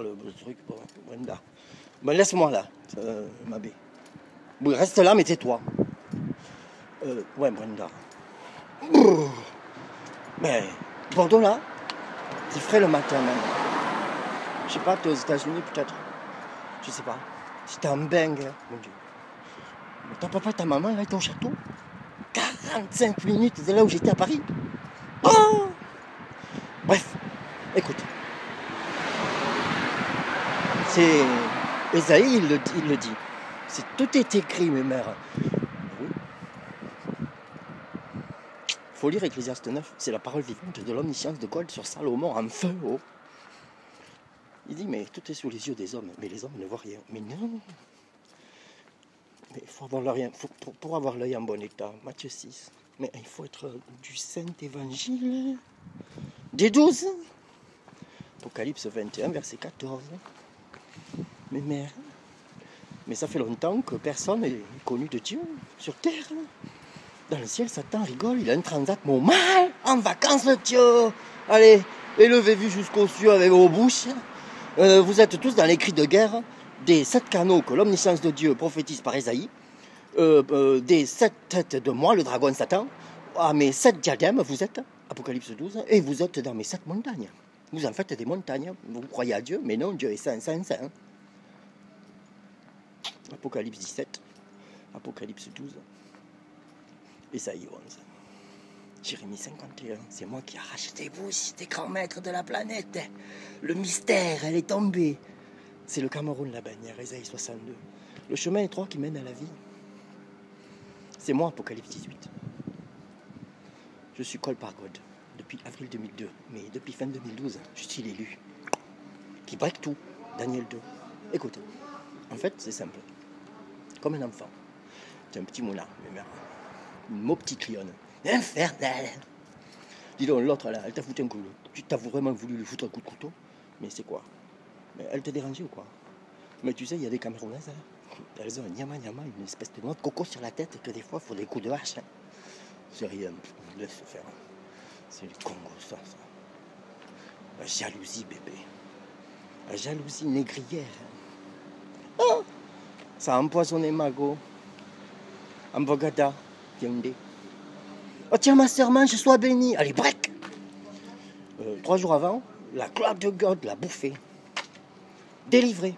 Le truc, bon, Brenda. Ben, laisse-moi là, ma bée. Oui, reste là, mais tais-toi. Ouais, Brenda. Mais, Bordeaux là, c'est frais le matin même. Je sais pas, t'es aux États-Unis peut-être. Je sais pas. Si t'es en bang, hein, mon Dieu. Mais ton papa et ta maman là étaient au château. 45 minutes de là où j'étais à Paris. Oh, bref, écoute. C'est Esaïe, il le dit. Tout est écrit, mes mères. Oui. Faut lire Ecclésiaste 9. C'est la parole vivante de l'omniscience de God sur Salomon en feu. Oh. Il dit, mais tout est sous les yeux des hommes. Mais les hommes ne voient rien. Mais non. Mais il faut avoir l'œil, pour avoir l'œil en bon état. Matthieu 6. Mais il faut être du Saint Évangile. Des 12. Apocalypse 21, verset 14. Mes mères. Mais ça fait longtemps que personne n'est connu de Dieu sur terre. Dans le ciel, Satan rigole, il a un transat mal en vacances, Dieu. Allez, élevez-vous jusqu'aux cieux avec vos bouches. Vous êtes tous dans les cris de guerre des 7 canaux que l'omniscience de Dieu prophétise par Esaïe, des 7 têtes de moi, le dragon Satan, à mes 7 diadèmes, vous êtes, Apocalypse 12, et vous êtes dans mes 7 montagnes. Vous en faites des montagnes, vous croyez à Dieu, mais non, Dieu est saint, saint, saint. Apocalypse 17, Apocalypse 12, Esaïe 11. Jérémie 51, c'est moi qui arrache tes bouches, des grands maîtres de la planète. Le mystère, elle est tombée. C'est le Cameroun, la bannière, Esaïe 62. Le chemin étroit qui mène à la vie. C'est moi, Apocalypse 18. Je suis call par God depuis avril 2002, mais depuis fin 2012, je suis l'élu qui break tout, Daniel 2. Écoute, en fait, c'est simple. Comme un enfant. Tu es un petit moulin, une petite lionne. Infernal. Dis donc, l'autre là, elle t'a foutu un coup. Tu t'as vraiment voulu lui foutre un coup de couteau. Mais c'est quoi? Mais elle te dérangeait ou quoi? Mais tu sais, il y a des Camerounaises, hein. Elles ont un nyama, une espèce de noix de coco sur la tête que des fois, il faut des coups de hache. Hein. C'est rien, laisse faire. C'est du Congo, ça. La jalousie, bébé. La jalousie négrière. Oh, ça a empoisonné Mago. Ambogada, Yaoundé. Oh tiens, ma sœur, mange, sois bénie. Allez, break. 3 jours avant, la gloire de God l'a bouffé. Délivré.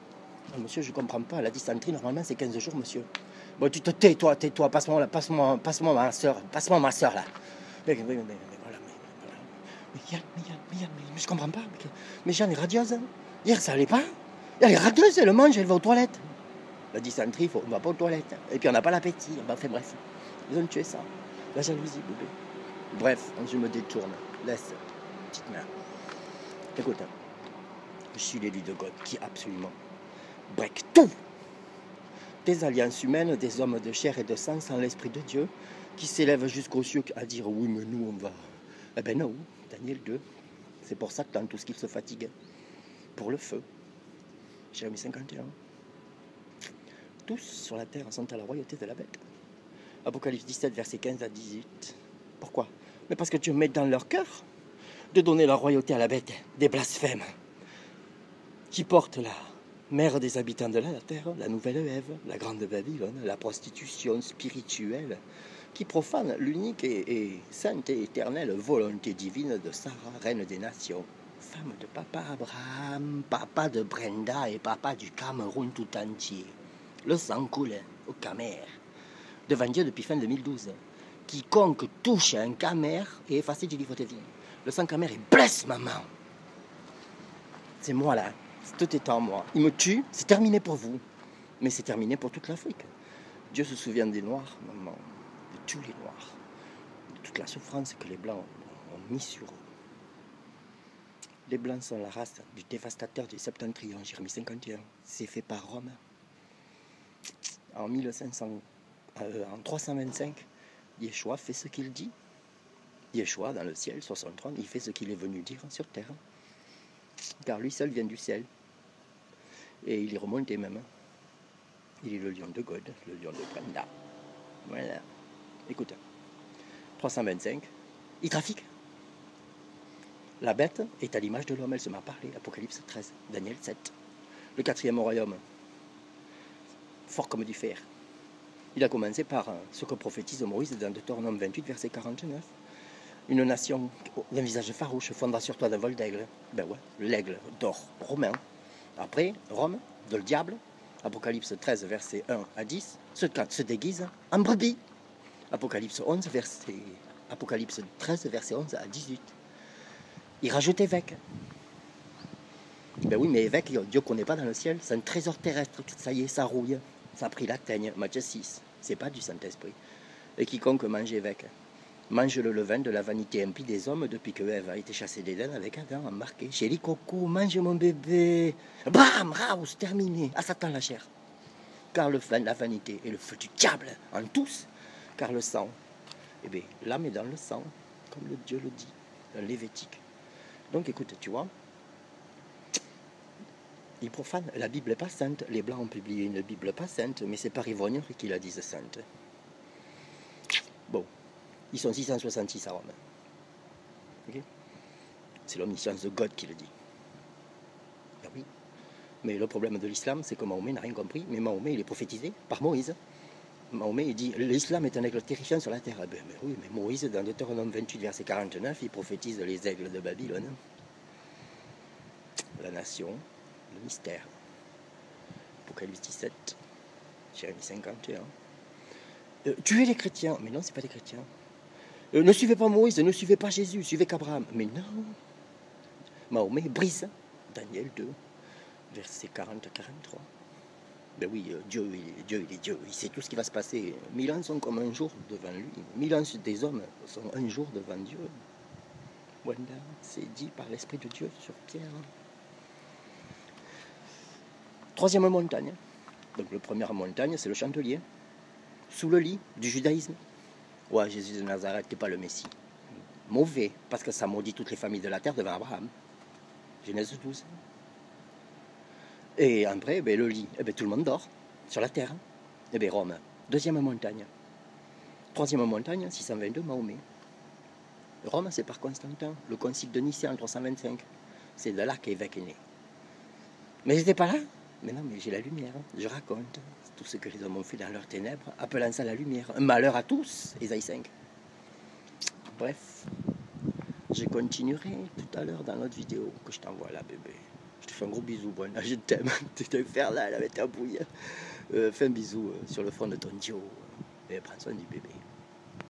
Oh, monsieur, je comprends pas. La dysenterie, normalement, c'est 15 jours, monsieur. Bon, tu te tais-toi. Passe-moi ma sœur. Passe-moi ma sœur, là. Mais voilà. Mais je comprends pas. Mais Jeanne est radieuse. Hein. Hier, ça allait pas. Elle est radieuse, elle mange, elle va aux toilettes. La dysenterie, on va pas aux toilettes. Et puis, on n'a pas l'appétit. Enfin, bref. Ils ont tué ça. La jalousie, bébé. Bref, je me détourne. Laisse, petite main. Écoute, je suis l'élu de God qui absolument break tout. Des alliances humaines, des hommes de chair et de sang sans l'esprit de Dieu, qui s'élèvent jusqu'aux cieux à dire oui, mais nous on va. Eh ben non, Daniel 2. C'est pour ça que dans tout ce qu'il se fatigue. Pour le feu. Jérémie 51. Tous sur la terre sont à la royauté de la bête. Apocalypse 17, verset 15 à 18. Pourquoi? Mais parce que Dieu met dans leur cœur de donner la royauté à la bête, des blasphèmes, qui portent la mère des habitants de la terre, la nouvelle Ève, la grande Babylone, la prostitution spirituelle, qui profane l'unique et sainte et éternelle volonté divine de Sarah, reine des nations, femme de papa Abraham, papa de Brenda et papa du Cameroun tout entier. Le sang coule au Camer, devant Dieu depuis fin 2012. Quiconque touche un Camer est effacé du livre de vie. Le sang Camer, il blesse maman. C'est moi là, tout est en moi. Il me tue, c'est terminé pour vous. Mais c'est terminé pour toute l'Afrique. Dieu se souvient des Noirs, maman, de tous les Noirs, de toute la souffrance que les Blancs ont mis sur eux. Les Blancs sont la race du dévastateur du Septentrion, Jérémie 51. C'est fait par Rome. En 325, Yeshua fait ce qu'il dit. Yeshua, dans le ciel, sur son trône, il fait ce qu'il est venu dire sur terre. Car lui seul vient du ciel. Et il est remonté même. Il est le lion de God, le lion de Brenda. Voilà. Écoute, 325, il trafique. La bête est à l'image de l'homme, elle se met à parler. Apocalypse 13, Daniel 7. Le quatrième royaume, fort comme du fer. Il a commencé par ce que prophétise Moïse dans Deutéronome 28, verset 49. Une nation d'un visage farouche fondera sur toi d'un vol d'aigle. Ben ouais, l'aigle d'or romain. Après, Rome, de le diable, Apocalypse 13, verset 1 à 10, se déguise en brebis. Apocalypse 13, verset 11 à 18. Il rajoute évêque. Ben oui, mais évêque, Dieu ne connaît pas dans le ciel. C'est un trésor terrestre. Ça y est, ça rouille. Ça a pris la teigne. Matthieu 6. C'est pas du Saint-Esprit. Et quiconque mange évêque mange le levain de la vanité impie des hommes depuis que Ève a été chassée d'Éden avec Adam, embarqué. Chéri coco, mange mon bébé. Bam, raus, terminé. À Satan la chair. Car la vanité est le feu du diable en tous. Car le sang, eh bien, l'âme est dans le sang, comme le Dieu le dit, dans Lévitique. Donc écoute, tu vois, ils profanent. La Bible n'est pas sainte. Les Blancs ont publié une Bible pas sainte, mais c'est pas Rivonier qui la disent sainte. Bon, ils sont 666 à Rome. Okay, c'est l'omniscience de God qui le dit. Ben oui. Mais le problème de l'islam, c'est que Mahomet n'a rien compris. Mais Mahomet, il est prophétisé par Moïse. Mahomet, il dit l'islam est un aigle terrifiant sur la terre. Ben, oui, mais Moïse, dans Deutéronome 28, verset 49, il prophétise les aigles de Babylone. La nation, le mystère. Apocalypse 17, Jérémie 51. Tuez les chrétiens. Mais non, c'est pas des chrétiens. Ne suivez pas Moïse, ne suivez pas Jésus, suivez qu'Abraham. Mais non. Mahomet brise. Daniel 2, verset 40-43. Ben oui, Dieu, il est Dieu. Il sait tout ce qui va se passer. 1000 ans sont comme un jour devant lui. 1000 ans des hommes sont un jour devant Dieu. Wanda, c'est dit par l'Esprit de Dieu sur Pierre. Troisième montagne. Donc la première montagne, c'est le chandelier. Sous le lit du judaïsme. Ouais, Jésus de Nazareth n'est pas le Messie. Mauvais, parce que ça maudit toutes les familles de la terre devant Abraham. Genèse 12. Et après, ben, le lit, tout le monde dort sur la terre. Et bien Rome, deuxième montagne. Troisième montagne, 622, Mahomet. Rome, c'est par Constantin, le concile de Nicée en 325. C'est de là qu'évêque est né. Mais j'étais pas là. Mais non, mais j'ai la lumière. Je raconte tout ce que les hommes ont fait dans leurs ténèbres, appelant ça la lumière. Un malheur à tous, Ésaïe 5. Bref, je continuerai tout à l'heure dans notre vidéo que je t'envoie là, bébé. Je te fais un gros bisou, bon, je t'aime. Tu te faire là avec ta bouille. Fais un bisou sur le front de ton Dio. Et prends soin du bébé.